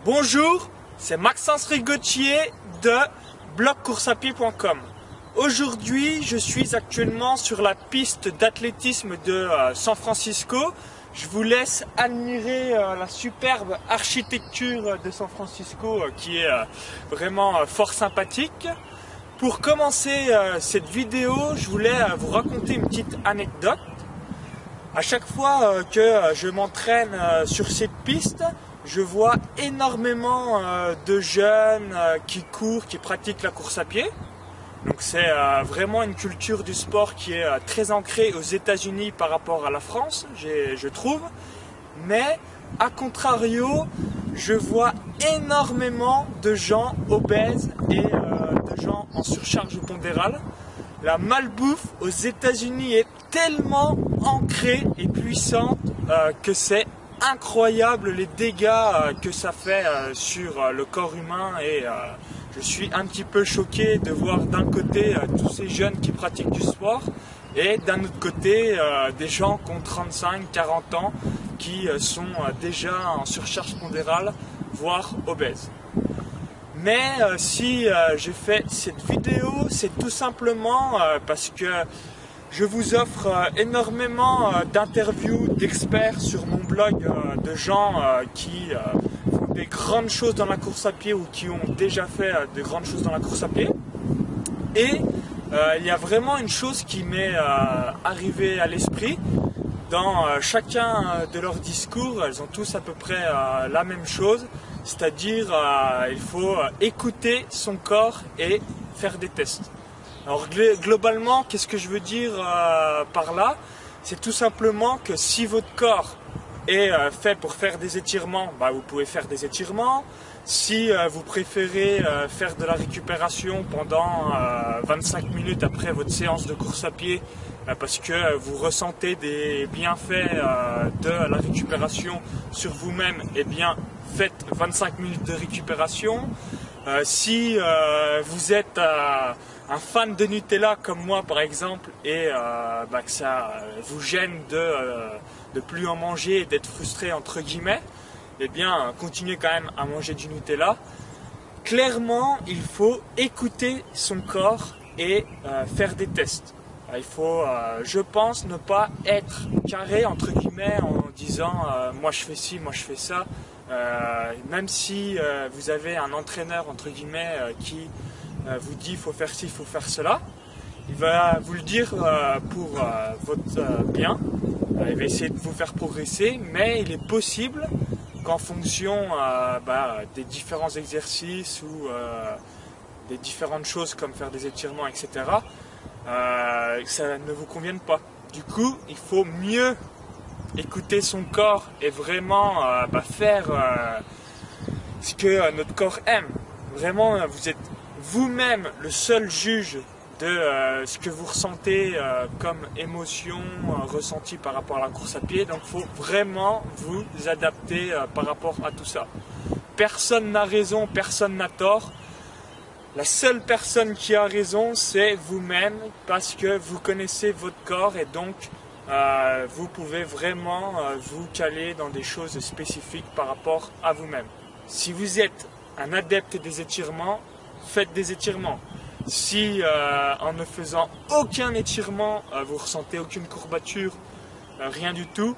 Bonjour, c'est Maxence Rigotier de blogcoursapied.com. Aujourd'hui, je suis actuellement sur la piste d'athlétisme de San Francisco. Je vous laisse admirer la superbe architecture de San Francisco qui est vraiment fort sympathique. Pour commencer cette vidéo, je voulais vous raconter une petite anecdote. À chaque fois que je m'entraîne sur cette piste, je vois énormément de jeunes qui courent, qui pratiquent la course à pied. Donc c'est vraiment une culture du sport qui est très ancrée aux États-Unis par rapport à la France, je trouve. Mais à contrario, je vois énormément de gens obèses et de gens en surcharge pondérale. La malbouffe aux États-Unis est tellement ancrée et puissante que c'est incroyable les dégâts que ça fait sur le corps humain et je suis un petit peu choqué de voir d'un côté tous ces jeunes qui pratiquent du sport et d'un autre côté des gens qui ont 35-40 ans qui sont déjà en surcharge pondérale, voire obèses. Mais si j'ai fait cette vidéo, c'est tout simplement parce que je vous offre énormément d'interviews d'experts sur mon blog de gens qui font des grandes choses dans la course à pied ou qui ont déjà fait de grandes choses dans la course à pied. Et il y a vraiment une chose qui m'est arrivée à l'esprit. Dans chacun de leurs discours, elles ont tous à peu près la même chose, c'est-à-dire il faut écouter son corps et faire des tests. Alors globalement, qu'est-ce que je veux dire par là? C'est tout simplement que si votre corps est fait pour faire des étirements, vous pouvez faire des étirements. Si vous préférez faire de la récupération pendant 25 minutes après votre séance de course à pied, parce que vous ressentez des bienfaits de la récupération sur vous-même, eh bien faites 25 minutes de récupération. Si vous êtes un fan de Nutella comme moi par exemple et que ça vous gêne de plus en manger et d'être frustré entre guillemets, eh bien continuez quand même à manger du Nutella. Clairement, il faut écouter son corps et faire des tests. Il faut, je pense, ne pas être carré entre guillemets en disant moi je fais ci, moi je fais ça. Même si vous avez un entraîneur entre guillemets qui vous dit il faut faire ci, il faut faire cela, il va vous le dire pour votre bien. Il va essayer de vous faire progresser, mais il est possible qu'en fonction des différents exercices ou des différentes choses comme faire des étirements, etc., ça ne vous convienne pas. Du coup, il faut mieux écouter son corps et vraiment faire ce que notre corps aime. Vraiment, vous êtes vous-même le seul juge de ce que vous ressentez comme émotion ressentie par rapport à la course à pied. Donc il faut vraiment vous adapter par rapport à tout ça. Personne n'a raison, personne n'a tort. La seule personne qui a raison, c'est vous-même, parce que vous connaissez votre corps et donc vous pouvez vraiment vous caler dans des choses spécifiques par rapport à vous-même. Si vous êtes un adepte des étirements, faites des étirements. Si en ne faisant aucun étirement, vous ressentez aucune courbature, rien du tout,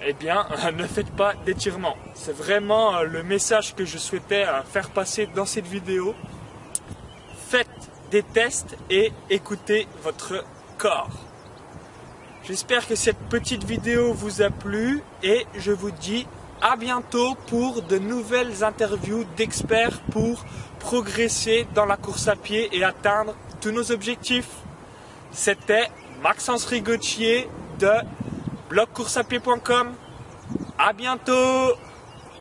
eh bien ne faites pas d'étirement. C'est vraiment le message que je souhaitais faire passer dans cette vidéo. Faites des tests et écoutez votre corps. J'espère que cette petite vidéo vous a plu et je vous dis à bientôt pour de nouvelles interviews d'experts pour progresser dans la course à pied et atteindre tous nos objectifs. C'était Maxence Rigotier de blogcoursapied.com. À bientôt!